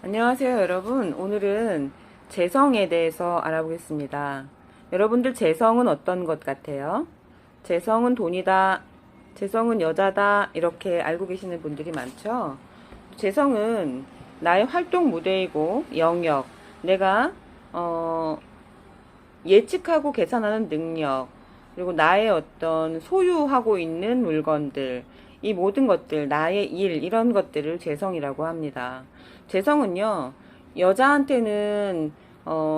안녕하세요, 여러분. 오늘은 재성에 대해서 알아보겠습니다. 여러분들 재성은 어떤 것 같아요? 재성은 돈이다, 재성은 여자다, 이렇게 알고 계시는 분들이 많죠? 재성은 나의 활동 무대이고 영역, 내가 예측하고 계산하는 능력, 그리고 나의 어떤 소유하고 있는 물건들, 이 모든 것들, 나의 일, 이런 것들을 재성이라고 합니다. 재성은요, 여자한테는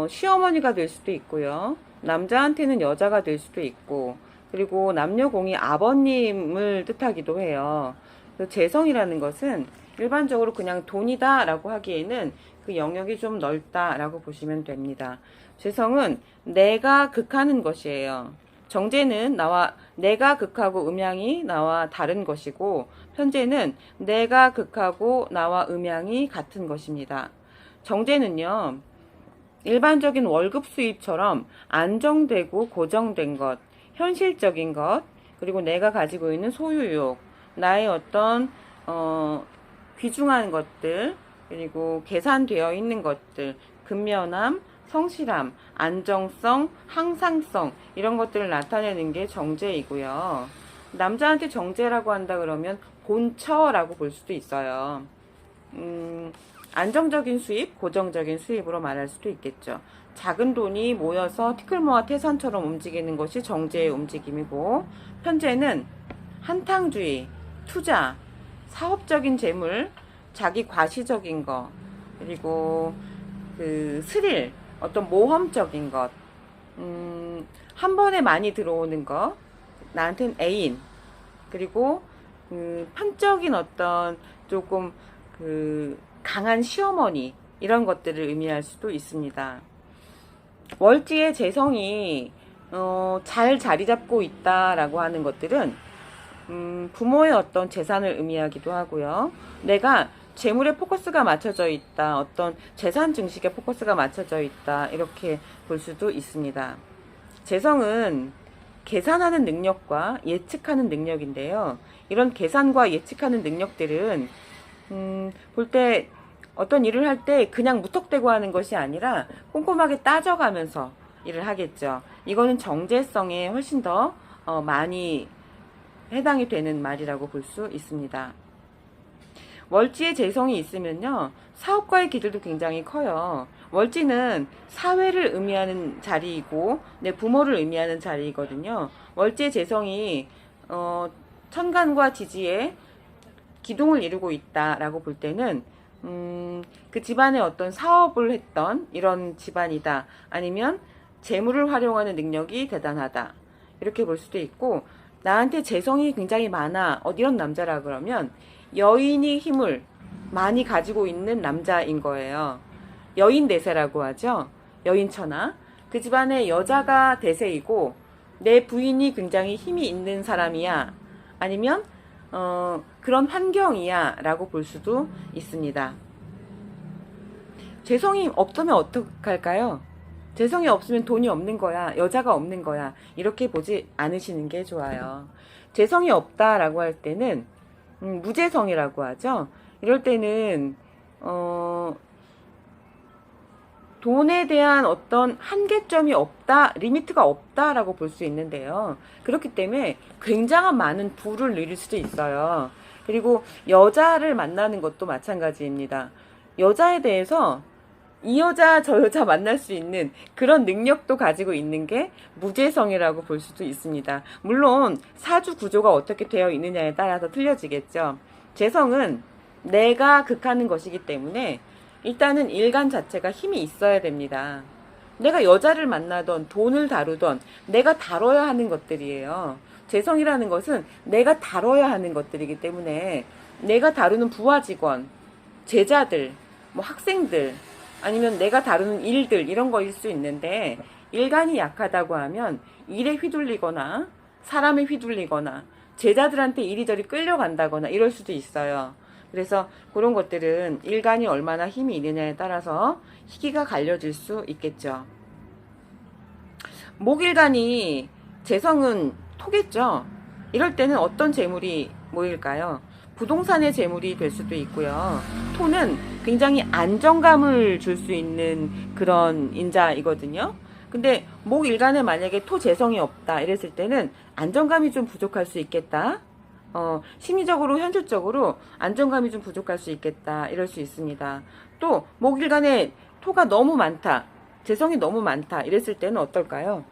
시어머니가 될 수도 있고요. 남자한테는 여자가 될 수도 있고, 그리고 남녀공이 아버님을 뜻하기도 해요. 그래서 재성이라는 것은 일반적으로 그냥 돈이다라고 하기에는 그 영역이 좀 넓다라고 보시면 됩니다. 재성은 내가 극하는 것이에요. 정제는 내가 극하고 음양이 나와 다른 것이고, 편제는 내가 극하고 나와 음양이 같은 것입니다. 정제는요, 일반적인 월급 수입처럼 안정되고 고정된 것, 현실적인 것, 그리고 내가 가지고 있는 소유욕, 나의 어떤 귀중한 것들, 그리고 계산되어 있는 것들, 근면함, 성실함, 안정성, 항상성, 이런 것들을 나타내는 게 정제이고요. 남자한테 정제라고 한다 그러면 본처라고 볼 수도 있어요. 안정적인 수입, 고정적인 수입으로 말할 수도 있겠죠. 작은 돈이 모여서 티끌모아 태산처럼 움직이는 것이 정제의 움직임이고, 편제는 한탕주의, 투자, 사업적인 재물, 자기 과시적인 거, 그리고 그 스릴, 어떤 모험적인 것, 한 번에 많이 들어오는 거, 나한테는 애인, 그리고 판적인 어떤 조금 강한 시어머니, 이런 것들을 의미할 수도 있습니다. 월지의 재성이 잘 자리 잡고 있다라고 하는 것들은 부모의 어떤 재산을 의미하기도 하고요. 내가 재물에 포커스가 맞춰져 있다, 어떤 재산 증식에 포커스가 맞춰져 있다, 이렇게 볼 수도 있습니다. 재성은 계산하는 능력과 예측하는 능력인데요. 이런 계산과 예측하는 능력들은 볼 때 어떤 일을 할 때 그냥 무턱대고 하는 것이 아니라 꼼꼼하게 따져가면서 일을 하겠죠. 이거는 정제성에 훨씬 더 많이 해당이 되는 말이라고 볼 수 있습니다. 월지의 재성이 있으면요, 사업가의 기질도 굉장히 커요. 월지는 사회를 의미하는 자리이고 내 부모를 의미하는 자리이거든요. 월지의 재성이 천간과 지지에 기둥을 이루고 있다라고 볼 때는 그 집안의 어떤 사업을 했던 이런 집안이다, 아니면 재물을 활용하는 능력이 대단하다, 이렇게 볼 수도 있고, 나한테 재성이 굉장히 많아, 이런 남자라 그러면 여인이 힘을 많이 가지고 있는 남자인 거예요. 여인 대세라고 하죠. 여인처나 그 집안의 여자가 대세이고 내 부인이 굉장히 힘이 있는 사람이야, 아니면 그런 환경이야 라고 볼 수도 있습니다. 재성이 없으면 어떡할까요? 재성이 없으면 돈이 없는 거야, 여자가 없는 거야, 이렇게 보지 않으시는 게 좋아요. 재성이 없다라고 할 때는 무재성이라고 하죠. 이럴 때는 돈에 대한 어떤 한계점이 없다, 리미트가 없다라고 볼 수 있는데요. 그렇기 때문에 굉장한 많은 부를 누릴 수도 있어요. 그리고 여자를 만나는 것도 마찬가지입니다. 여자에 대해서 이 여자 저 여자 만날 수 있는 그런 능력도 가지고 있는 게 무재성이라고 볼 수도 있습니다. 물론 사주 구조가 어떻게 되어 있느냐에 따라서 틀려지겠죠. 재성은 내가 극하는 것이기 때문에 일단은 일간 자체가 힘이 있어야 됩니다. 내가 여자를 만나던 돈을 다루던 내가 다뤄야 하는 것들이에요. 재성이라는 것은 내가 다뤄야 하는 것들이기 때문에 내가 다루는 부하 직원, 제자들, 뭐 학생들, 아니면 내가 다루는 일들, 이런 거일 수 있는데, 일간이 약하다고 하면 일에 휘둘리거나 사람에 휘둘리거나 제자들한테 이리저리 끌려간다거나 이럴 수도 있어요. 그래서 그런 것들은 일간이 얼마나 힘이 있느냐에 따라서 희기가 갈려질 수 있겠죠. 목일간이 재성은 토겠죠. 이럴 때는 어떤 재물이 모일까요? 부동산의 재물이 될 수도 있고요. 토는 굉장히 안정감을 줄 수 있는 그런 인자이거든요. 근데 목일간에 만약에 토 재성이 없다 이랬을 때는 안정감이 좀 부족할 수 있겠다. 심리적으로 현실적으로 안정감이 좀 부족할 수 있겠다 이럴 수 있습니다. 또 목일간에 토가 너무 많다, 재성이 너무 많다 이랬을 때는 어떨까요?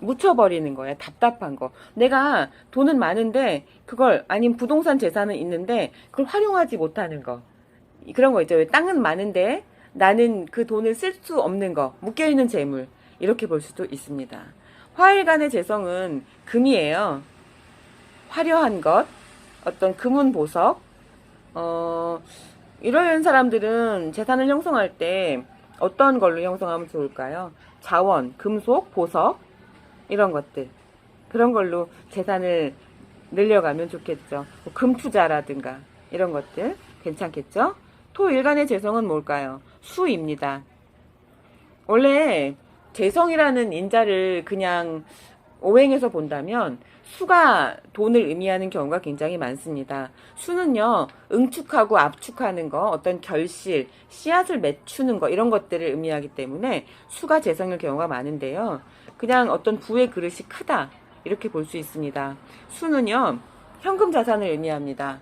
묻혀버리는 거예요. 답답한 거. 내가 돈은 많은데 그걸, 아니면 부동산 재산은 있는데 그걸 활용하지 못하는 거. 그런 거 있죠. 땅은 많은데 나는 그 돈을 쓸 수 없는 거. 묶여있는 재물. 이렇게 볼 수도 있습니다. 화일간의 재성은 금이에요. 화려한 것, 어떤 금은 보석. 이런 사람들은 재산을 형성할 때 어떤 걸로 형성하면 좋을까요? 자원, 금속, 보석 이런 것들, 그런 걸로 재산을 늘려가면 좋겠죠. 금 투자라든가 이런 것들 괜찮겠죠. 토일간의 재성은 뭘까요? 수입니다. 원래 재성이라는 인자를 그냥 오행에서 본다면 수가 돈을 의미하는 경우가 굉장히 많습니다. 수는요, 응축하고 압축하는 거, 어떤 결실, 씨앗을 맺추는 거, 이런 것들을 의미하기 때문에 수가 재성일 경우가 많은데요. 그냥 어떤 부의 그릇이 크다, 이렇게 볼 수 있습니다. 수는요, 현금 자산을 의미합니다.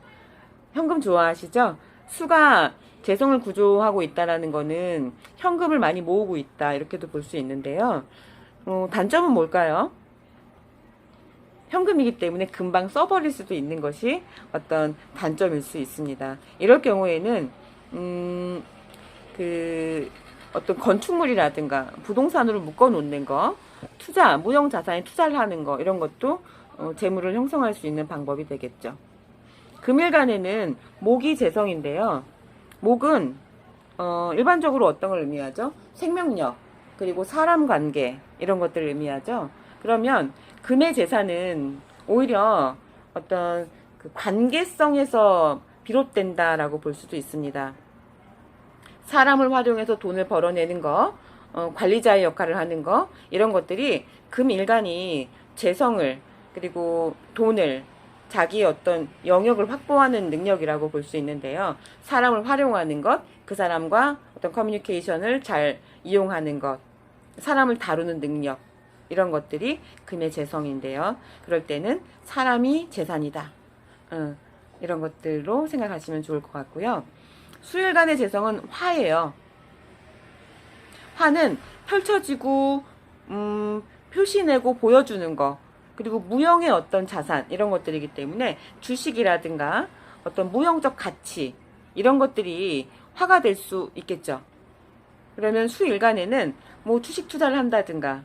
현금 좋아하시죠? 수가 재성을 구조하고 있다라는 거는 현금을 많이 모으고 있다, 이렇게도 볼 수 있는데요. 단점은 뭘까요? 현금이기 때문에 금방 써버릴 수도 있는 것이 어떤 단점일 수 있습니다. 이럴 경우에는 어떤 건축물이라든가 부동산으로 묶어 놓는 거, 투자, 무형 자산에 투자를 하는 거, 이런 것도 재물을 형성할 수 있는 방법이 되겠죠. 금일간에는 목이 재성인데요. 목은 일반적으로 어떤 걸 의미하죠? 생명력, 그리고 사람 관계, 이런 것들을 의미하죠. 그러면 금의 재산은 오히려 어떤 그 관계성에서 비롯된다라고 볼 수도 있습니다. 사람을 활용해서 돈을 벌어내는 거, 관리자의 역할을 하는 거, 이런 것들이 금일간이 재성을, 그리고 돈을, 자기의 어떤 영역을 확보하는 능력이라고 볼 수 있는데요. 사람을 활용하는 것, 그 사람과 어떤 커뮤니케이션을 잘 이용하는 것, 사람을 다루는 능력, 이런 것들이 금의 재성인데요. 그럴 때는 사람이 재산이다. 이런 것들로 생각하시면 좋을 것 같고요. 수일간의 재성은 화예요. 화는 펼쳐지고 표시내고 보여주는 거, 그리고 무형의 어떤 자산, 이런 것들이기 때문에 주식이라든가 어떤 무형적 가치, 이런 것들이 화가 될 수 있겠죠. 그러면 수일간에는 뭐 주식 투자를 한다든가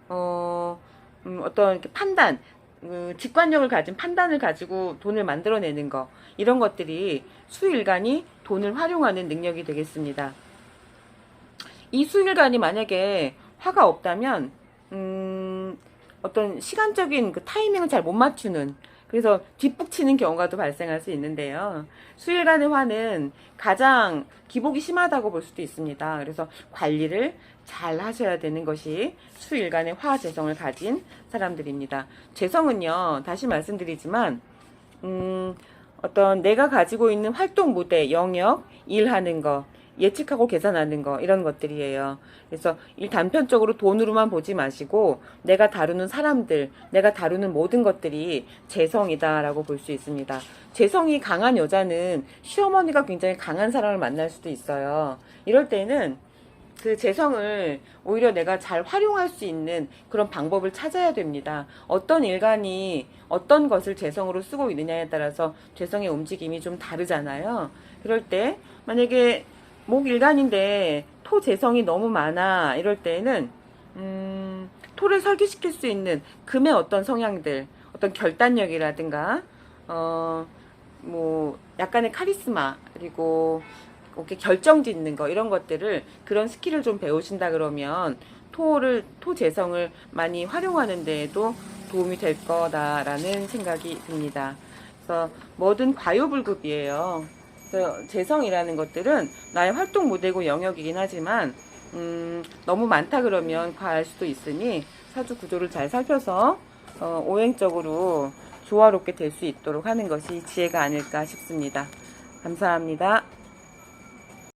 어떤 이렇게 판단, 직관력을 가진 판단을 가지고 돈을 만들어내는 거, 이런 것들이 수일간이 돈을 활용하는 능력이 되겠습니다. 이 수일간이 만약에 화가 없다면 어떤 시간적인 그 타이밍을 잘 못 맞추는, 그래서 뒷북치는 경우가 또 발생할 수 있는데요. 수일간의 화는 가장 기복이 심하다고 볼 수도 있습니다. 그래서 관리를 잘 하셔야 되는 것이 수일간의 화 재성을 가진 사람들입니다. 재성은요, 다시 말씀드리지만 어떤 내가 가지고 있는 활동 무대, 영역, 일하는 거, 예측하고 계산하는 거, 이런 것들이에요. 그래서 일 단편적으로 돈으로만 보지 마시고 내가 다루는 사람들, 내가 다루는 모든 것들이 재성이다라고 볼 수 있습니다. 재성이 강한 여자는 시어머니가 굉장히 강한 사람을 만날 수도 있어요. 이럴 때는 그 재성을 오히려 내가 잘 활용할 수 있는 그런 방법을 찾아야 됩니다. 어떤 일간이 어떤 것을 재성으로 쓰고 있느냐에 따라서 재성의 움직임이 좀 다르잖아요. 그럴 때 만약에 목일간인데 토 재성이 너무 많아, 이럴 때는 토를 설계시킬 수 있는 금의 어떤 성향들, 어떤 결단력이라든가 뭐 약간의 카리스마, 그리고 이렇게 결정짓는 거, 이런 것들을, 그런 스킬을 좀 배우신다 그러면 토 재성을 많이 활용하는 데에도 도움이 될 거다라는 생각이 듭니다. 그래서 뭐든 과유불급이에요. 재성이라는 것들은 나의 활동 무대고 영역이긴 하지만 너무 많다 그러면 과할 수도 있으니 사주 구조를 잘 살펴서 오행적으로 조화롭게 될 수 있도록 하는 것이 지혜가 아닐까 싶습니다. 감사합니다.